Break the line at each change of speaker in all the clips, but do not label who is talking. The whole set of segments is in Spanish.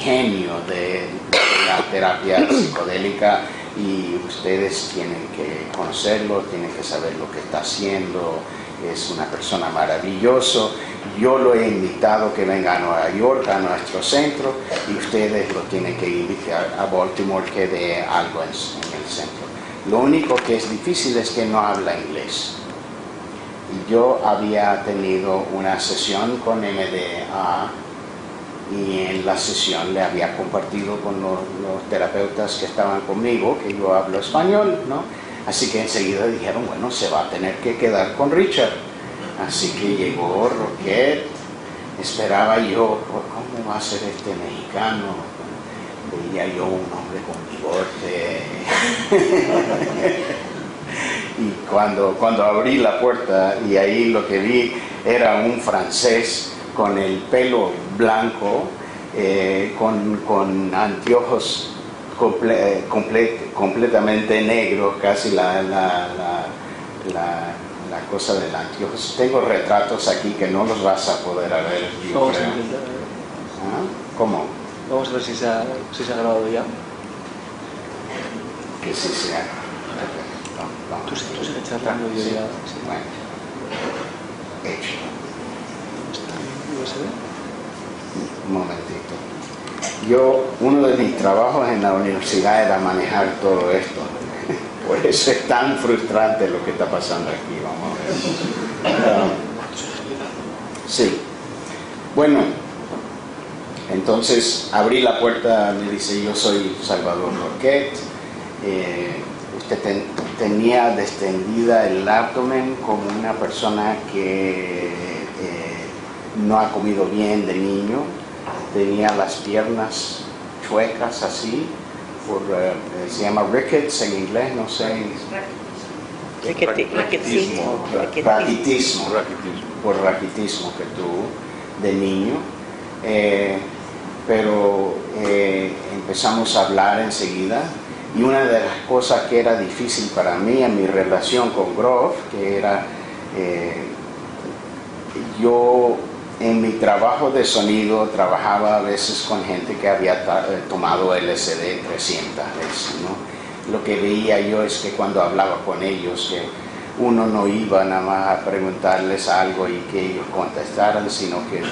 genio de la terapia psicodélica y ustedes tienen que conocerlo, tienen que saber lo que está haciendo. Es una persona maravillosa. Yo lo he invitado que venga a Nueva York, a nuestro centro, y ustedes lo tienen que invitar a Baltimore, que dé algo en el centro. Lo único que es difícil es que no habla inglés. Y yo había tenido una sesión con MDA y en la sesión le había compartido con los terapeutas que estaban conmigo que yo hablo español, ¿no? Así que enseguida dijeron, bueno, se va a tener que quedar con Richard. Así que llegó Roquette, esperaba yo, ¿cómo va a ser este mexicano? Veía yo un hombre con bigote. Y cuando abrí la puerta y ahí lo que vi era un francés con el pelo blanco, con anteojos completamente negros, casi la cosa del anteojos. Tengo retratos aquí que no los vas a poder ver.
Vamos a intentar.
¿Ah? ¿Cómo?
Vamos a ver si se ha grabado ya.
Que sí sea.
Tú sigues charlando y yo ya. Sí.
Bueno, hecho.
¿Está en USB?
Un momentito. Uno de mis trabajos en la universidad era manejar todo esto. Por eso es tan frustrante lo que está pasando aquí. Vamos a ver. Sí. Bueno, entonces abrí la puerta, me dice, yo soy Salvador Roquette. Usted tenía distendida el abdomen como una persona que no ha comido bien de niño. Tenía las piernas chuecas así, se llama rickets en inglés, no sé.
Raquitismo.
Por raquitismo que tuvo de niño. Pero empezamos a hablar enseguida. Y una de las cosas que era difícil para mí en mi relación con Groff, que era yo en mi trabajo de sonido trabajaba a veces con gente que había tomado LSD 300 veces, ¿no? Lo que veía yo es que cuando hablaba con ellos, que uno no iba nada más a preguntarles algo y que ellos contestaran, sino que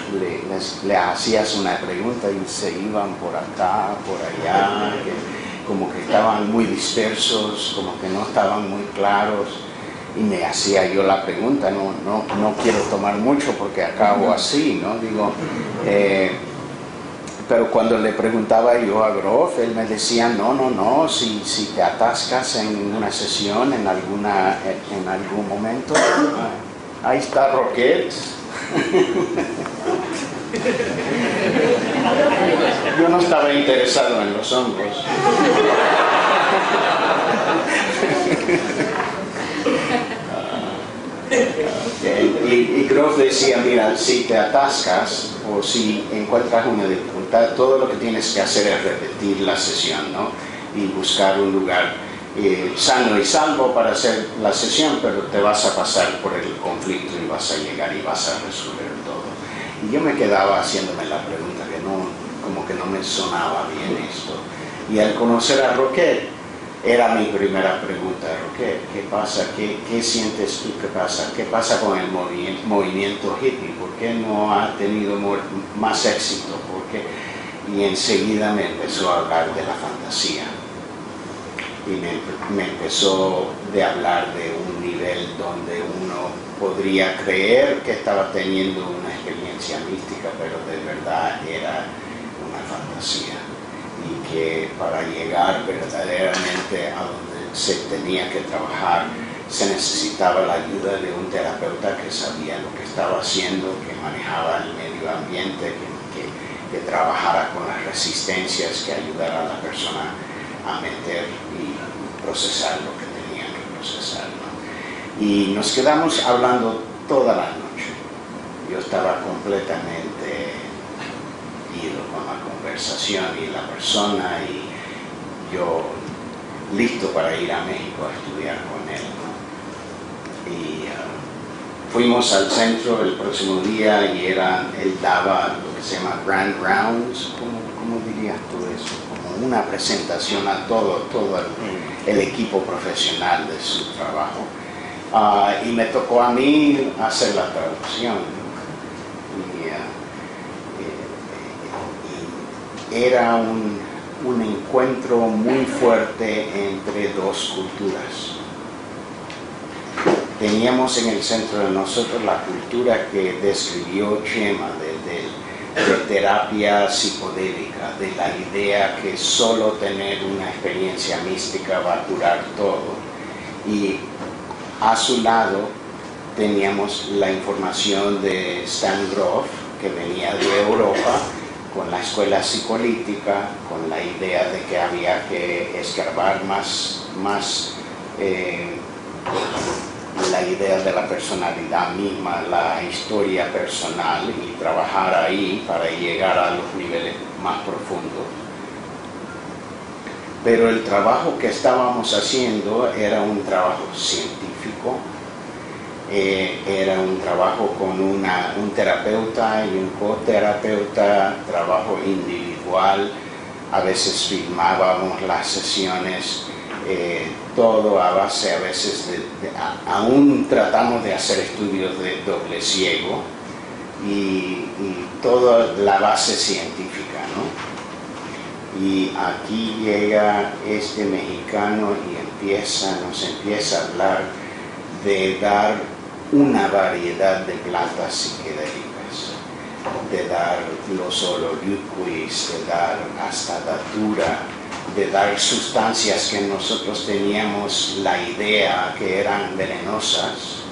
le hacías una pregunta y se iban por acá, por allá, como que estaban muy dispersos, como que no estaban muy claros, y me hacía yo la pregunta, no quiero tomar mucho porque acabo así, ¿no? Digo, pero cuando le preguntaba yo a Groff, él me decía, no, si te atascas en una sesión, en algún momento, ahí está Roquette. Yo no estaba interesado en los hongos. Y Groff decía, mira, si te atascas o si encuentras una dificultad, todo lo que tienes que hacer es repetir la sesión, ¿no? Y buscar un lugar sano y salvo para hacer la sesión, pero te vas a pasar por el conflicto y vas a llegar y vas a resolver todo. Y yo me quedaba haciéndome la pregunta que como que no me sonaba bien esto. Y al conocer a Roquette, era mi primera pregunta, Roquette, ¿qué pasa? ¿Qué sientes tú que pasa? ¿Qué pasa con el movimiento hippie? ¿Por qué no ha tenido más éxito? Y enseguida me empezó a hablar de la fantasía. Y me empezó de hablar de un nivel donde uno podría creer que estaba teniendo una experiencia mística, pero de verdad era una fantasía. Y que para llegar verdaderamente a donde se tenía que trabajar, se necesitaba la ayuda de un terapeuta que sabía lo que estaba haciendo, que manejaba el medio ambiente, que trabajara con las resistencias, que ayudara a la persona a meter y procesar lo que tenía que procesar, ¿no? Y nos quedamos hablando toda la noche. Yo estaba completamente ido con la conversación y la persona, y yo listo para ir a México a estudiar con él, ¿no? Y fuimos al centro el próximo día y él daba lo que se llama Grand Rounds, ¿cómo ¿cómo dirías tú eso? Como una presentación a todo el equipo profesional de su trabajo. Y me tocó a mí hacer la traducción, ¿no? Y era un encuentro muy fuerte entre dos culturas. Teníamos en el centro de nosotros la cultura que describió Chema de terapia psicodélica, de la idea que solo tener una experiencia mística va a curar todo. Y a su lado teníamos la información de Stan Grof, que venía de Europa, con la escuela psicolítica, con la idea de que había que escarbar más la idea de la personalidad misma, la historia personal, y trabajar ahí para llegar a los niveles más profundos. Pero el trabajo que estábamos haciendo era un trabajo científico, era un trabajo con un terapeuta y un coterapeuta, trabajo individual. A veces filmábamos las sesiones, todo a base a veces aún tratamos de hacer estudios de doble ciego y toda la base científica, ¿no? Y aquí llega este mexicano y nos empieza a hablar de dar una variedad de plantas psiquedélicas, de dar los oloriuquis, de dar hasta datura, de dar sustancias que nosotros teníamos la idea que eran venenosas,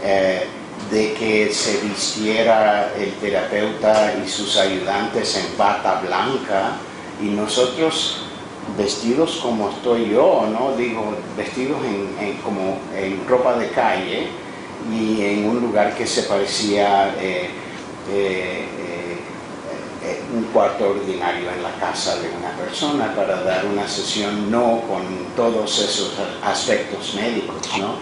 de que se vistiera el terapeuta y sus ayudantes en bata blanca y nosotros vestidos como estoy yo, ¿no? Digo, vestidos como en ropa de calle y en un lugar que se parecía un cuarto ordinario en la casa de una persona para dar una sesión no con todos esos aspectos médicos, ¿no?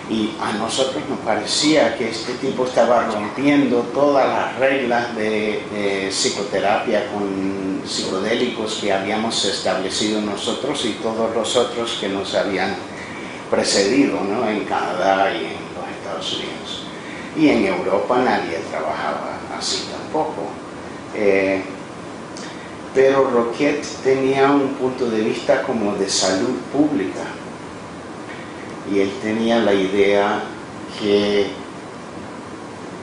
Y a nosotros nos parecía que este tipo estaba rompiendo todas las reglas de psicoterapia con psicodélicos que habíamos establecido nosotros y todos los otros que nos habían precedido, ¿no? En Canadá y en los Estados Unidos. Y en Europa nadie trabajaba así tampoco. Pero Roquet tenía un punto de vista como de salud pública y él tenía la idea que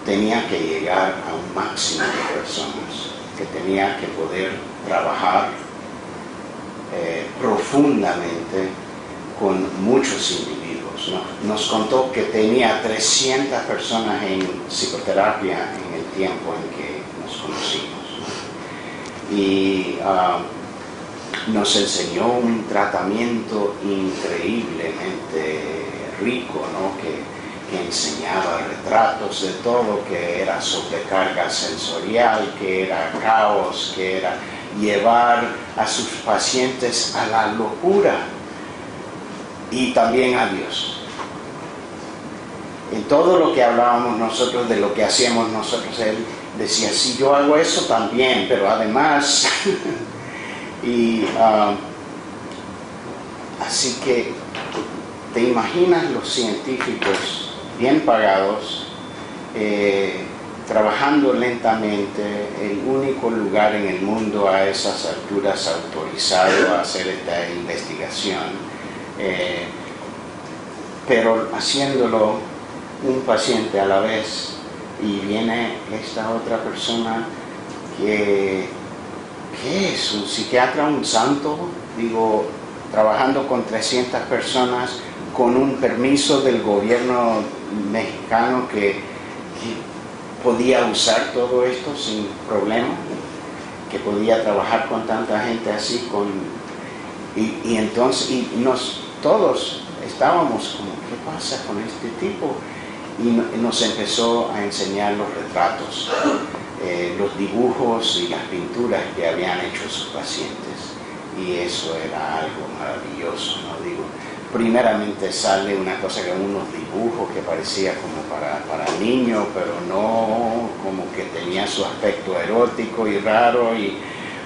tenía que llegar a un máximo de personas, que tenía que poder trabajar profundamente con muchos individuos, ¿no? Nos contó que tenía 300 personas en psicoterapia en el tiempo en que nos conocimos. Y nos enseñó un tratamiento increíblemente rico, ¿no? que enseñaba retratos de todo, que era sobrecarga sensorial, que era caos, que era llevar a sus pacientes a la locura y también a Dios. En todo lo que hablábamos nosotros, de lo que hacíamos nosotros, él decía, sí, yo hago eso también, pero además... y así que te imaginas los científicos bien pagados, trabajando lentamente, el único lugar en el mundo a esas alturas autorizado a hacer esta investigación, pero haciéndolo un paciente a la vez. Y viene esta otra persona que es un psiquiatra, un santo, digo, trabajando con 300 personas, con un permiso del gobierno mexicano que podía usar todo esto sin problema, que podía trabajar con tanta gente así, y entonces todos estábamos como, ¿qué pasa con este tipo? Y nos empezó a enseñar los retratos, los dibujos y las pinturas que habían hecho sus pacientes. Y eso era algo maravilloso, ¿no? Digo, primeramente sale una cosa que unos dibujos que parecía como para niños, pero no, como que tenía su aspecto erótico y raro, y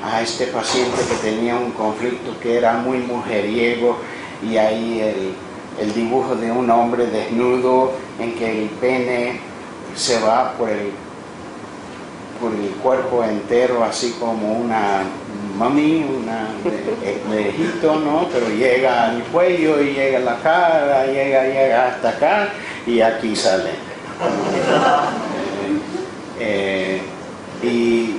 a este paciente que tenía un conflicto que era muy mujeriego, y ahí el dibujo de un hombre desnudo en que el pene se va por el cuerpo entero, así como una mami, de Egipto, ¿no? Pero llega al cuello y llega a la cara, llega hasta acá y aquí sale. Y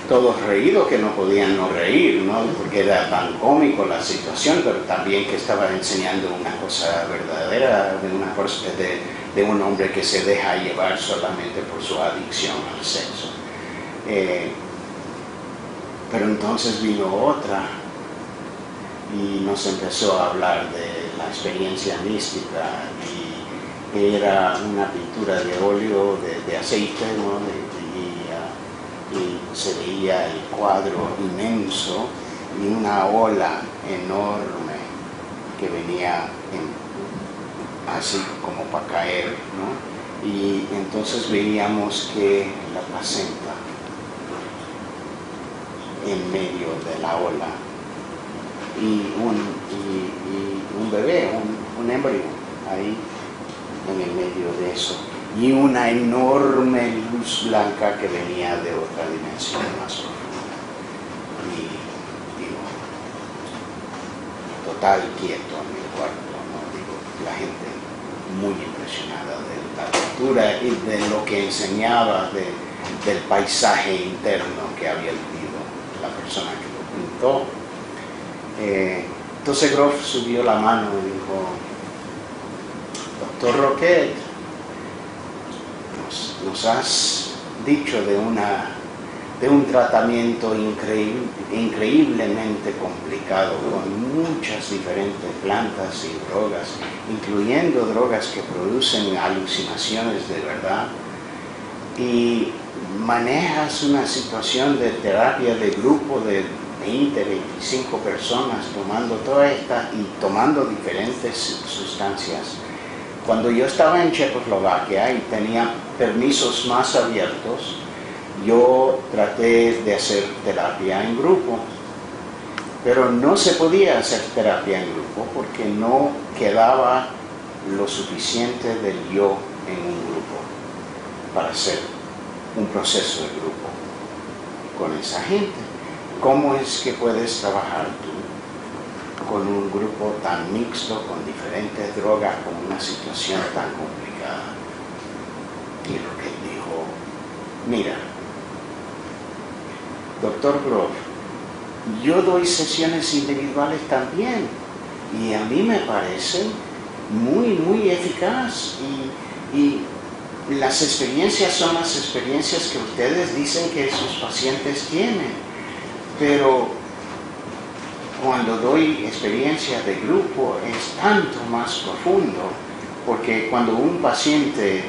todos reídos, que no podían no reír, ¿no? Porque era tan cómico la situación, pero también que estaba enseñando una cosa verdadera de un hombre que se deja llevar solamente por su adicción al sexo. Pero entonces vino otra y nos empezó a hablar de la experiencia mística, y era una pintura de óleo de aceite, ¿no? Y se veía el cuadro inmenso y una ola enorme que venía así como para caer, ¿no? Y entonces veíamos que la placenta en medio de la ola y un bebé, un embrión ahí en el medio de eso, y una enorme luz blanca que venía de otra dimensión más profunda. Y digo, total quieto en el cuarto, ¿no? Digo, la gente muy impresionada de la pintura y de lo que enseñaba del paisaje interno que había vivido la persona que lo pintó. Entonces Grof subió la mano y dijo: Doctor Roquet, nos has dicho de un tratamiento increíblemente complicado, con muchas diferentes plantas y drogas, incluyendo drogas que producen alucinaciones de verdad, y manejas una situación de terapia de grupo de 20, 25 personas tomando toda esta y tomando diferentes sustancias. Cuando yo estaba en Checoslovaquia y tenía permisos más abiertos, yo traté de hacer terapia en grupo, pero no se podía hacer terapia en grupo porque no quedaba lo suficiente del yo en un grupo para hacer un proceso de grupo con esa gente. ¿Cómo es que puedes trabajar tú con un grupo tan mixto, con diferentes drogas, con una situación tan complicada? Y lo que él dijo: mira, doctor Grof, yo doy sesiones individuales también, y a mí me parece muy eficaz, y las experiencias son las experiencias que ustedes dicen que sus pacientes tienen, pero cuando doy experiencias de grupo es tanto más profundo, porque cuando un paciente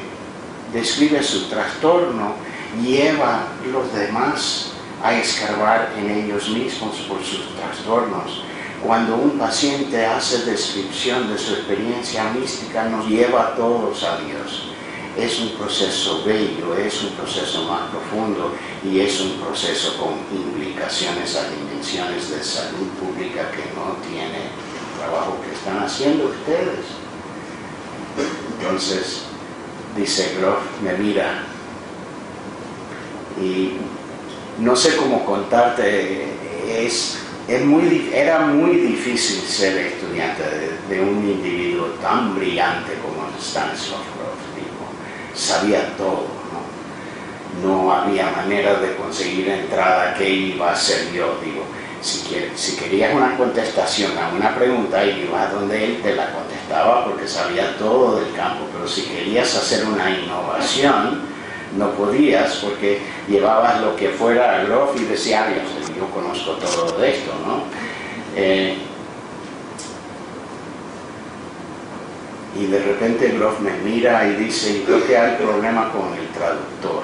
describe su trastorno, lleva a los demás a escarbar en ellos mismos por sus trastornos. Cuando un paciente hace descripción de su experiencia mística, nos lleva a todos a Dios. Es un proceso bello, es un proceso más profundo, y es un proceso con implicaciones a dimensiones de salud pública que no tiene el trabajo que están haciendo ustedes. Entonces, dice Grof, me mira, y no sé cómo contarte, era muy difícil ser estudiante de un individuo tan brillante como Stanislav Grof. Sabía todo, no había manera de conseguir entrada. ¿Qué iba a hacer yo? Digo, si querías una contestación a una pregunta, ibas donde él te la contestaba porque sabía todo del campo, pero si querías hacer una innovación, no podías porque llevabas lo que fuera a Grof y decía, yo conozco todo de esto, ¿no? Y de repente Grof me mira y dice, creo que hay problema con el traductor.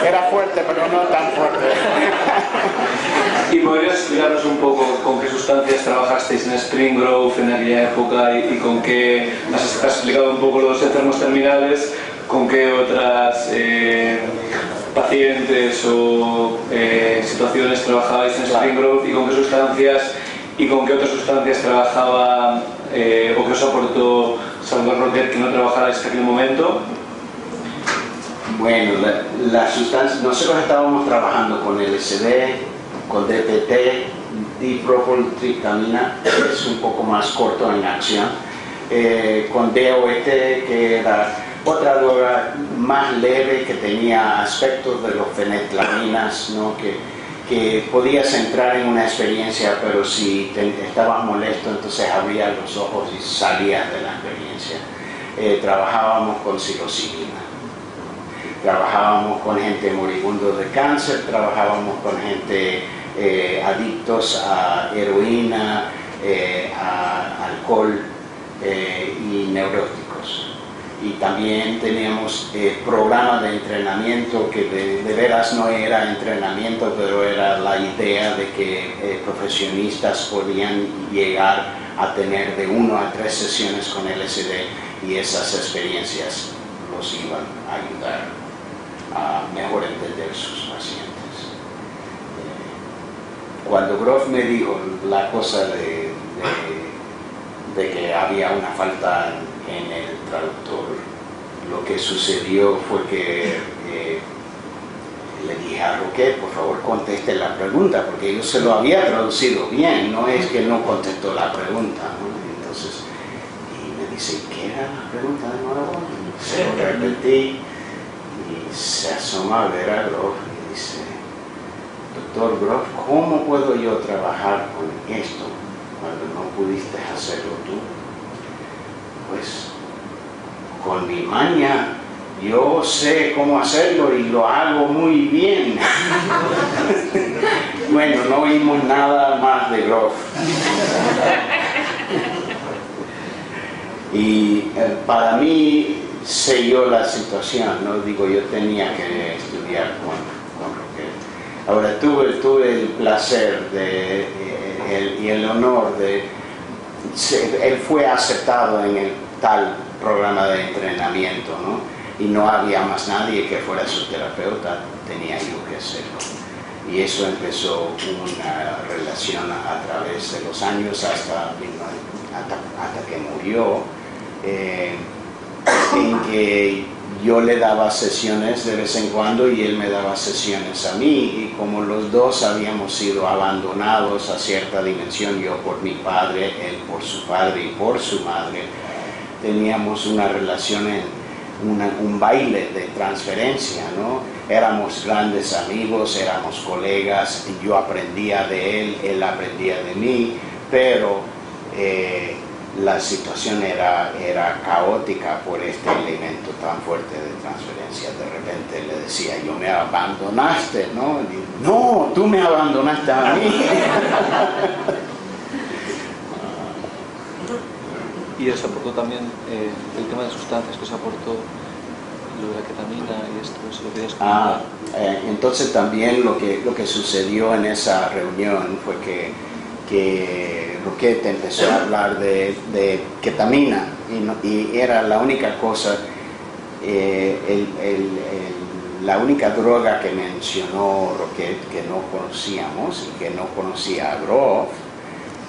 Era fuerte, pero no tan fuerte.
¿Y podrías explicarnos un poco trabajasteis en Spring Grove en aquella época y con qué, has explicado un poco los enfermos terminales, con qué otras pacientes o situaciones trabajabais en Spring Grove y con qué sustancias y con qué otras sustancias trabajaba o qué os aportó Salvador Roquet que no trabajarais en aquel momento.
Bueno, la sustancia, nosotros estábamos trabajando con LSD, con DPT, dipropyltriptamina, que es un poco más corto en acción, con DOET, que era otra droga más leve que tenía aspectos de los feniletilaminadas, ¿no? que podías entrar en una experiencia, pero si estabas molesto, entonces abrías los ojos y salías de la experiencia. Trabajábamos con psilocibina. Trabajábamos con gente moribundos de cáncer, trabajábamos con gente adictos a heroína, a alcohol y neuróticos. Y también teníamos programas de entrenamiento que de veras no era entrenamiento, pero era la idea de que profesionistas podían llegar a tener de 1 a 3 sesiones con LSD y esas experiencias los iban a ayudar a mejor entender sus pacientes. Cuando Grof me dijo la cosa de que había una falta en el traductor, lo que sucedió fue que le dije a Roquet, por favor conteste la pregunta, porque yo se lo había traducido bien, no es que no contestó la pregunta, ¿no? Entonces, y me dice, ¿qué era la pregunta de nuevo? Se lo repetí. Y se asoma a ver a Grof y dice, doctor Grof, ¿cómo puedo yo trabajar con esto cuando no pudiste hacerlo tú? Pues con mi maña yo sé cómo hacerlo y lo hago muy bien. Bueno, no oímos nada más de Grof. Y para mí selló la situación, ¿no? Digo, yo tenía que estudiar con Roquet. Ahora tuve el placer y el honor de él fue aceptado en el tal programa de entrenamiento, ¿no? Y no había más nadie que fuera su terapeuta, tenía yo que hacerlo. Y eso empezó una relación a través de los años hasta que murió. En que yo le daba sesiones de vez en cuando y él me daba sesiones a mí, y como los dos habíamos sido abandonados a cierta dimensión, yo por mi padre, él por su padre y por su madre, teníamos una relación un baile de transferencia, ¿no? Éramos grandes amigos, éramos colegas, yo aprendía de él aprendía de mí, pero la situación era caótica por este elemento tan fuerte de transferencia. De repente le decía, yo me abandonaste, ¿no? Y, no, tú me abandonaste a mí.
Y os aportó también el tema de sustancias que os aportó, lo de la ketamina y esto, eso lo querías comentar.
Entonces también lo que sucedió en esa reunión fue que Roquet empezó a hablar de ketamina y era la única cosa, la única droga que mencionó Roquet que no conocíamos y que no conocía a Grof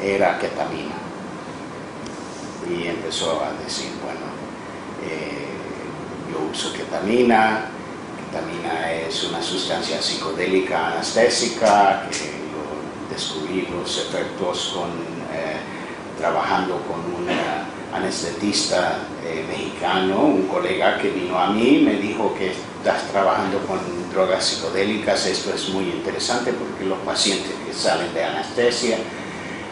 era ketamina. Y empezó a decir, bueno, yo uso ketamina es una sustancia psicodélica anestésica que yo descubrí los efectos trabajando con un anestetista mexicano, un colega que vino a mí, me dijo que estás trabajando con drogas psicodélicas, esto es muy interesante porque los pacientes que salen de anestesia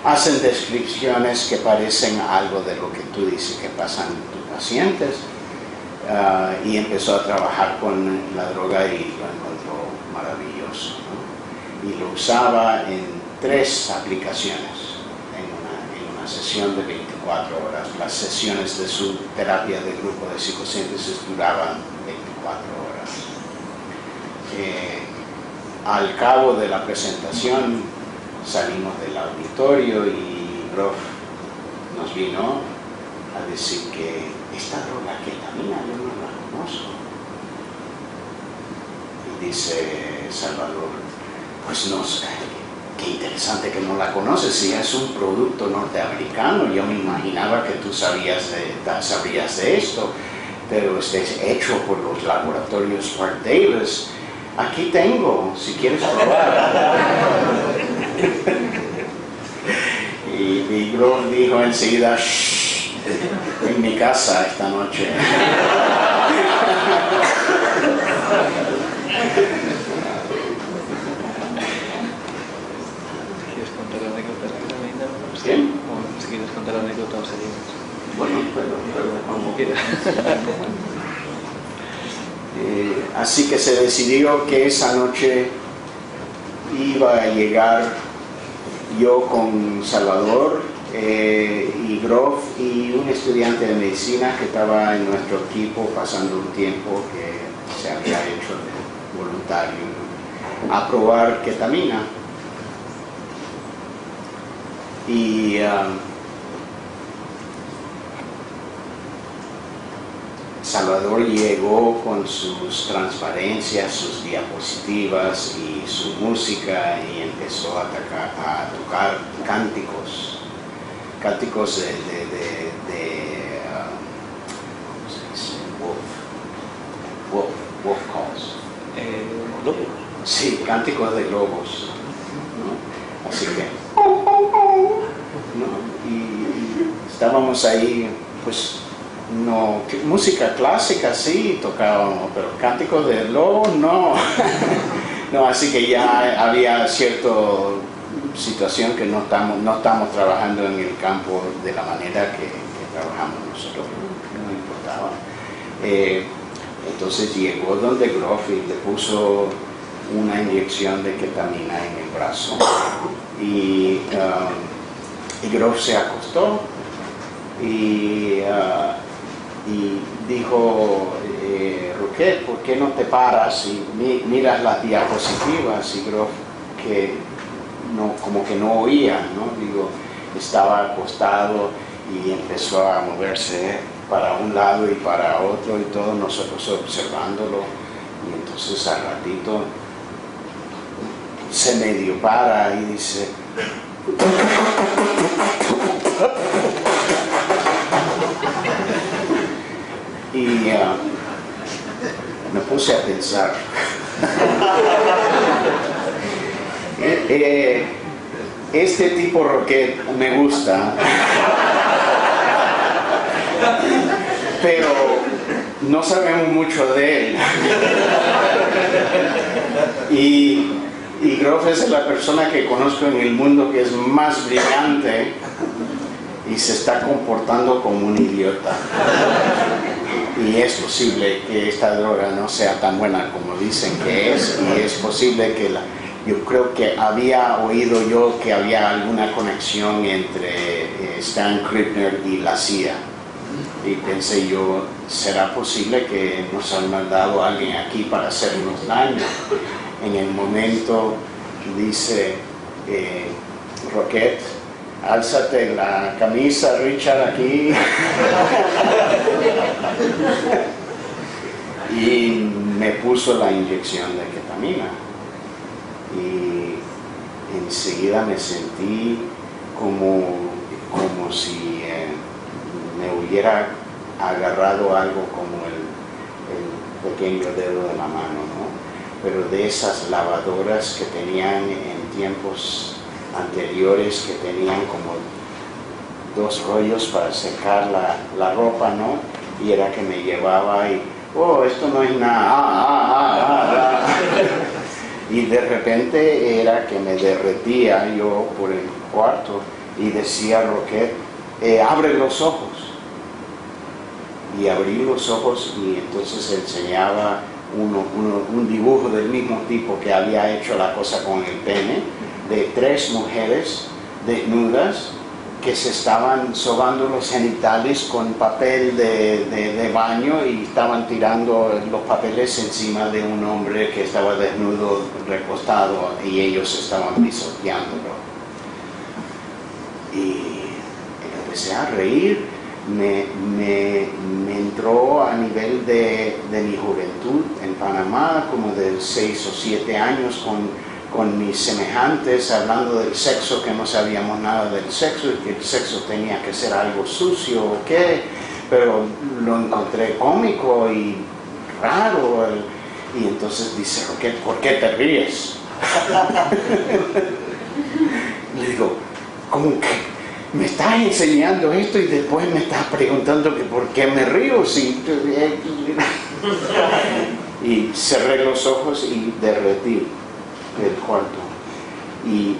hacen descripciones que parecen algo de lo que tú dices que pasan tus pacientes, y empezó a trabajar con la droga y lo encontró maravilloso, ¿no? Y lo usaba en 3 aplicaciones en una sesión de 24 horas. Las sesiones de su terapia de grupo de psicosíntesis duraban 24 horas. Al cabo de la presentación salimos del auditorio y Groff nos vino a decir que esta droga ketamina yo no la conozco. Y dice Salvador, pues no sé, qué interesante que no la conoces, si es un producto norteamericano, yo me imaginaba que tú sabrías de esto, pero es hecho por los laboratorios Park Davis. Aquí tengo, si quieres probar. y Groff dijo enseguida, shh, en mi casa esta noche.
¿Quieres contar la anécdota de la medida?
¿Quién?
O si quieres contar la anécdota o seguimos.
Bueno, pero
Como quieras.
Así que se decidió que esa noche iba a llegar yo con Salvador y Groff y un estudiante de medicina que estaba en nuestro equipo pasando un tiempo que se había hecho de voluntario a probar ketamina. Y Salvador llegó con sus transparencias, sus diapositivas y su música y empezó a tocar cánticos ¿cómo se dice? Wolf calls.
¿Lobos?
Sí, cánticos de lobos, ¿no? Así que, ¿no? Y estábamos ahí, pues, no, música clásica sí tocábamos, pero cánticos de lobo no. No, así que ya había cierta situación que no estamos trabajando en el campo de la manera que trabajamos nosotros, no importaba. Entonces llegó donde Groff y le puso una inyección de ketamina en el brazo y Groff se acostó y dijo, Roquette, ¿por qué no te paras y miras las diapositivas? Y Groff, que no, como que no oía, ¿no? Digo, estaba acostado y empezó a moverse para un lado y para otro y todos nosotros observándolo, y entonces al ratito se medio para y dice, y me puse a pensar. Este tipo Roquette me gusta, pero no sabemos mucho de él. Y Groff es la persona que conozco en el mundo que es más brillante y se está comportando como un idiota. Y es posible que esta droga no sea tan buena como dicen que es, y es posible que yo creo que había oído yo que había alguna conexión entre Stan Krippner y la CIA. Y pensé yo, ¿será posible que nos han mandado a alguien aquí para hacernos daño? En el momento dice Roquette, álzate la camisa, Richard, aquí. Y me puso la inyección de ketamina. Y enseguida me sentí como si me hubiera agarrado algo como el pequeño dedo de la mano, ¿no? Pero de esas lavadoras que tenían en tiempos anteriores, que tenían como 2 rollos para secar la ropa, ¿no? Y era que me llevaba y, oh, esto no es nada, y de repente era que me derretía yo por el cuarto y decía Roquette, abre los ojos. Y abrí los ojos y entonces enseñaba un dibujo del mismo tipo que había hecho la cosa con el pene, de 3 mujeres desnudas que se estaban sobando los genitales con papel de baño y estaban tirando los papeles encima de un hombre que estaba desnudo, recostado, y ellos estaban pisoteándolo. Y empecé a reír, me entró a nivel de mi juventud en Panamá, como de 6 o 7 años con mis semejantes, hablando del sexo, que no sabíamos nada del sexo y que el sexo tenía que ser algo sucio o qué, pero lo encontré cómico y raro. Y entonces dice, ¿por qué te ríes? Le digo, ¿cómo que me estás enseñando esto y después me estás preguntando que por qué me río? Y cerré los ojos y derretí el cuarto. Y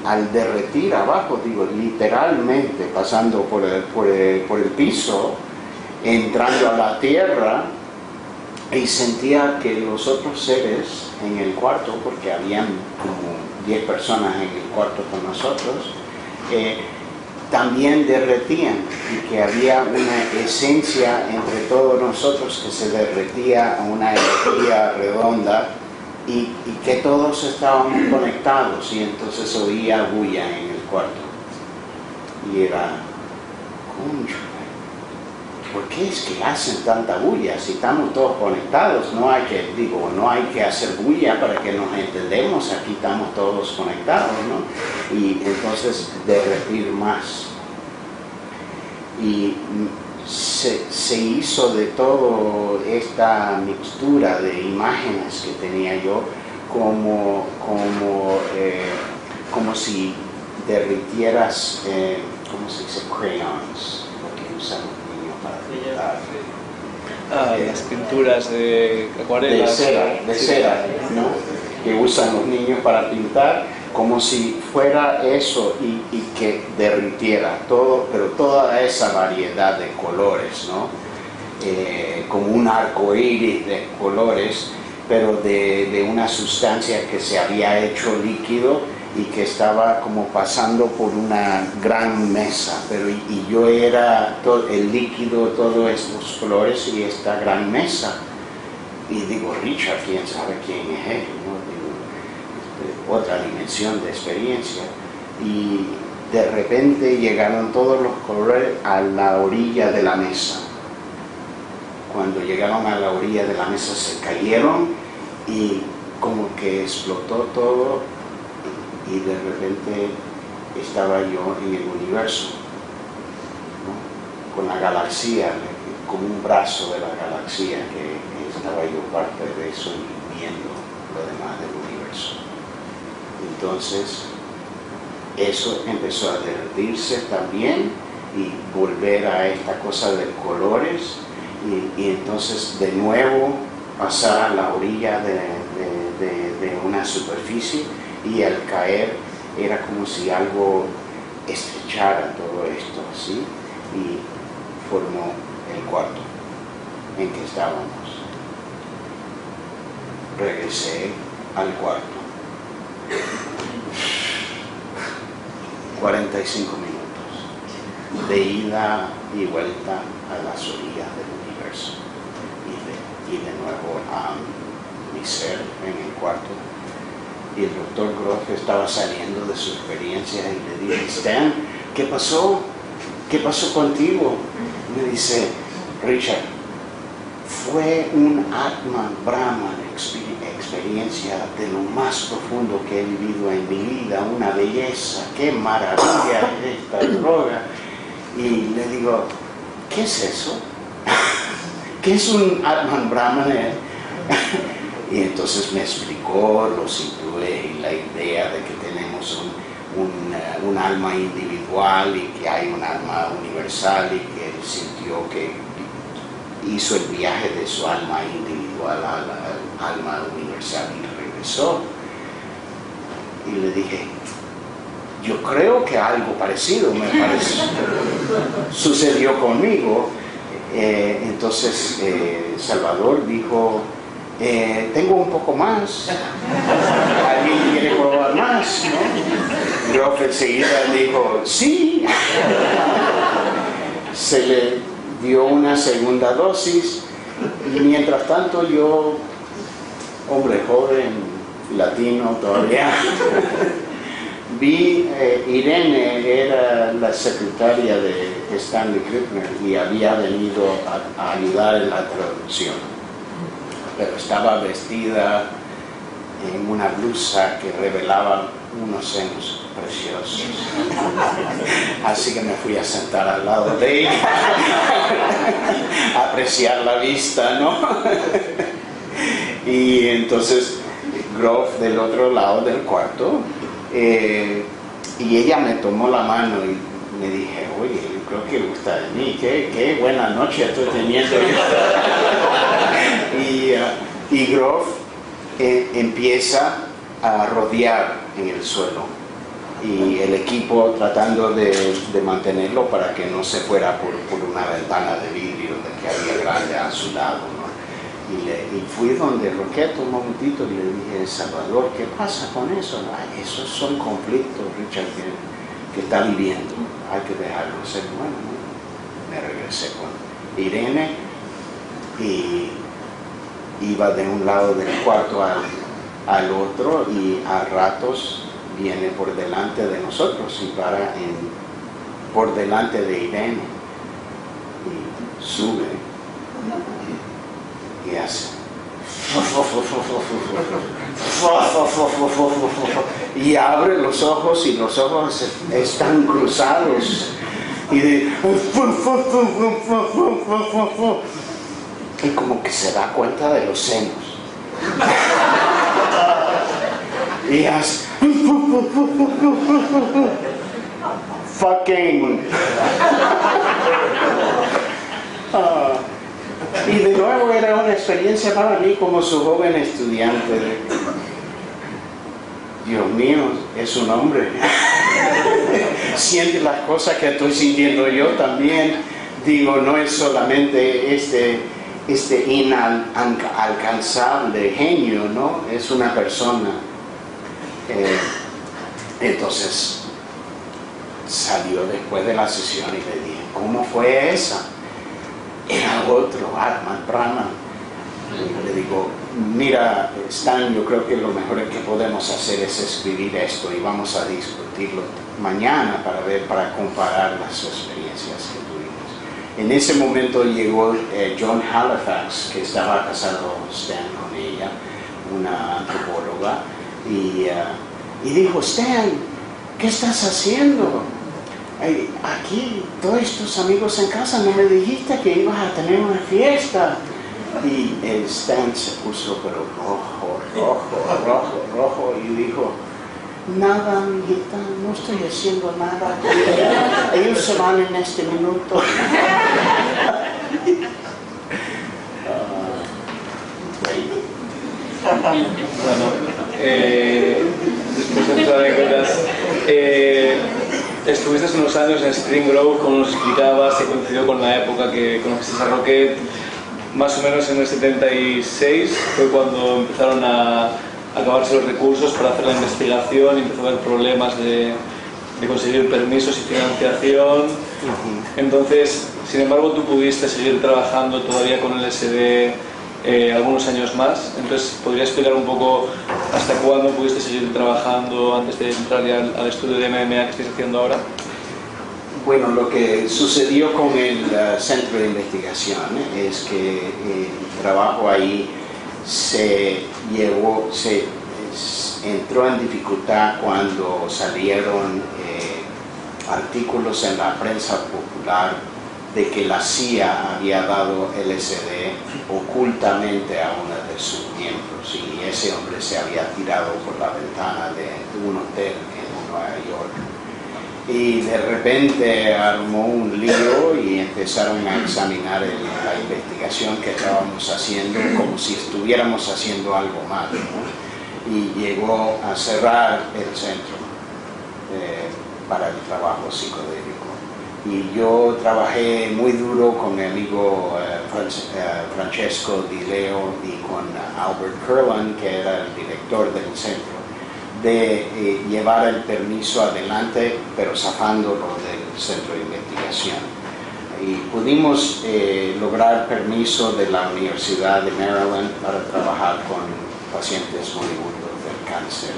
al derretir abajo, digo, literalmente pasando por el piso, entrando a la tierra, y sentía que los otros seres en el cuarto, porque habían como 10 personas en el cuarto con nosotros, también derretían, y que había una esencia entre todos nosotros que se derretía a una energía redonda, y que todos estábamos conectados, y entonces oía bulla en el cuarto. Y era, concho, ¿por qué es que hacen tanta bulla? Si estamos todos conectados, no hay que hacer bulla para que nos entendemos, aquí estamos todos conectados, ¿no? Y entonces derretir más. Y se hizo de todo esta mixtura de imágenes que tenía yo, como si derritieras, ¿cómo se dice? Crayons, lo que usan para pintar.
Las pinturas de acuarelas.
De cera, ¿no? Que usan los niños para pintar, como si fuera eso y que derritiera todo, pero toda esa variedad de colores, ¿no? Como un arco iris de colores, pero de una sustancia que se había hecho líquido y que estaba como pasando por una gran mesa, y yo era todo el líquido, todos estos colores y esta gran mesa. Y digo, Richard, quién sabe quién es él, ¿no? Digo, otra dimensión de experiencia. Y de repente llegaron todos los colores a la orilla de la mesa. Cuando llegaron a la orilla de la mesa se cayeron y como que explotó todo, y de repente estaba yo en el universo, ¿no? Con la galaxia, como un brazo de la galaxia, que estaba yo parte de eso y viendo lo demás del universo. Entonces eso empezó a derretirse también y volver a esta cosa de colores, y entonces de nuevo pasar a la orilla de una superficie, y al caer era como si algo estrechara todo esto así, y formó el cuarto en que estábamos. Regresé al cuarto. 45 minutos de ida y vuelta a las orillas del universo, y de nuevo a mi ser en el cuarto. Y el doctor Groff estaba saliendo de su experiencia y le dije, Stan, ¿qué pasó? ¿Qué pasó contigo? Me dice, Richard, fue un Atman Brahman experiencia de lo más profundo que he vivido en mi vida, una belleza, qué maravilla es esta droga. Y le digo, ¿qué es eso? ¿Qué es un Atman Brahman? Y entonces me explicó los hindúes y la idea de que tenemos un alma individual y que hay un alma universal, y que él sintió que hizo el viaje de su alma individual al alma universal y regresó. Y le dije, yo creo que algo parecido sucedió conmigo. Entonces Salvador dijo, tengo un poco más, ¿alguien quiere probar más? ¿No? Groff enseguida dijo, sí. Se le dio una segunda dosis, y mientras tanto yo, hombre joven, latino todavía, Irene era la secretaria de Stanley Krippner y había venido a ayudar en la traducción, pero estaba vestida en una blusa que revelaba unos senos preciosos. Así que me fui a sentar al lado de ella, a apreciar la vista, ¿no? Y entonces Grove del otro lado del cuarto, y ella me tomó la mano y me dije, oye, yo creo que gusta de mí, qué buena noche estoy teniendo. Y Grove empieza a rodear en el suelo y el equipo tratando de mantenerlo para que no se fuera por una ventana de vidrio que había grande a su lado, ¿no? Y fui donde Roquette un momentito y le dije, Salvador, ¿qué pasa con eso? Ay, esos son conflictos, Richard, que está viviendo, hay que dejarlo ser. Bueno, me regresé con Irene y iba de un lado del cuarto al otro, y a ratos viene por delante de nosotros y para por delante de Irene y sube y hace y abre los ojos y los ojos están cruzados y como que se da cuenta de los senos y hace fucking y de nuevo era una experiencia para mí como su joven estudiante. Dios mío, es un hombre. Siente las cosas que estoy sintiendo yo también. Digo, no es solamente este inalcanzable genio, ¿no? Es una persona. Entonces salió después de la sesión y le dije, ¿cómo fue esa? Era otro, Atman Brahman. Le digo, mira, Stan, yo creo que lo mejor que podemos hacer es escribir esto y vamos a discutirlo mañana para comparar las experiencias que tuvimos. En ese momento llegó John Halifax, que estaba casado Stan con ella, una antropóloga, y dijo, Stan, ¿qué estás haciendo? Aquí, todos tus amigos en casa, ¿no me dijiste que ibas a tener una fiesta? Y el Stan se puso pero rojo y dijo, nada, amiguita, no estoy haciendo nada. Ellos se van en este minuto.
Después de todas las anécdotas, estuviste unos años en Spring Grove, como nos explicabas, que coincidió con la época que conociste a Roquette. Más o menos en el 76 fue cuando empezaron a acabarse los recursos para hacer la investigación y empezó a haber problemas de conseguir permisos y financiación. Entonces, sin embargo, tú pudiste seguir trabajando todavía con LSD algunos años más. Entonces, ¿podrías explicar un poco hasta cuándo pudiste seguir trabajando antes de entrar ya al estudio de MMA que estáis haciendo ahora?
Bueno, lo que sucedió con el centro de investigación es que el trabajo ahí entró en dificultad cuando salieron artículos en la prensa popular de que la CIA había dado LSD ocultamente a uno de sus miembros, y ese hombre se había tirado por la ventana de un hotel en Nueva York. Y de repente armó un lío y empezaron a examinar la investigación que estábamos haciendo como si estuviéramos haciendo algo mal, ¿no? Y llegó a cerrar el centro para el trabajo psicodélico. Y yo trabajé muy duro con mi amigo Francesco Di Leo y con Albert Kurland, que era el director del centro, de llevar el permiso adelante, pero zafándolo del centro de investigación. Y pudimos lograr permiso de la Universidad de Maryland para trabajar con pacientes moribundos del cáncer.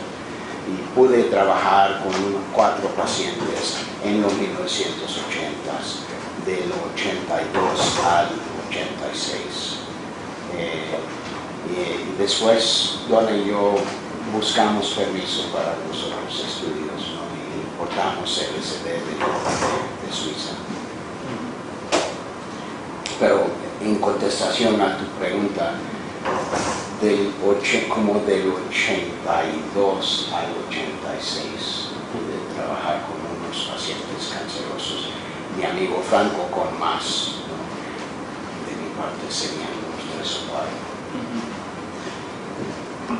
y pude trabajar con unos 4 pacientes en los 1980s, del 82 al 86. Y después Donna y yo buscamos permiso para los otros estudios, ¿no? Y importamos LSD de Suiza. Pero en contestación a tu pregunta, como del 82 al 86 pude trabajar con unos pacientes cancerosos. Mi amigo Franco con más, ¿no? De mi parte serían unos 3 o 4.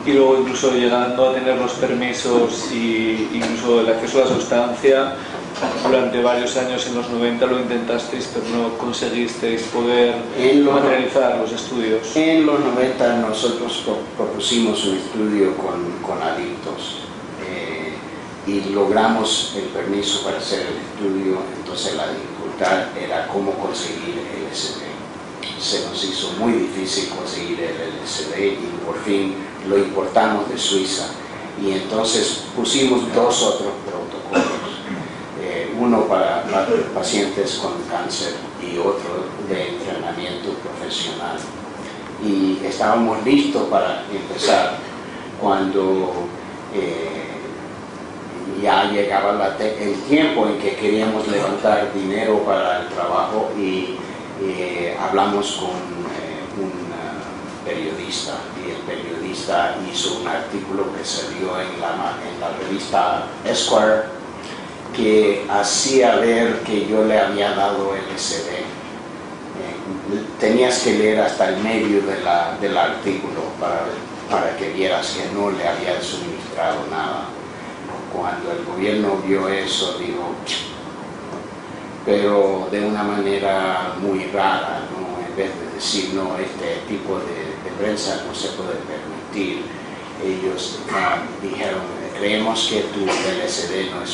Y luego incluso llegando a tener los permisos y incluso el acceso a la sustancia, durante varios años en los 90 lo intentasteis, pero no conseguisteis poder materializar los estudios.
En los 90 nosotros propusimos un estudio con adictos y logramos el permiso para hacer el estudio. Entonces la dificultad era cómo conseguir el LSD. Se nos hizo muy difícil conseguir el LSD y por fin lo importamos de Suiza. Y entonces pusimos 2 otros protocolos. Uno para pacientes con cáncer y otro de entrenamiento profesional. Y estábamos listos para empezar cuando ya llegaba el tiempo en que queríamos levantar dinero para el trabajo y hablamos con un periodista y el periodista hizo un artículo que salió en la revista Esquire que hacía ver que yo le había dado LSD. Tenías que leer hasta el medio del artículo para que vieras que no le había suministrado nada. Cuando el gobierno vio eso, dijo, pero de una manera muy rara, ¿no? En vez de decir, no, este tipo de prensa no se puede permitir, ellos dijeron, creemos que tu LSD no es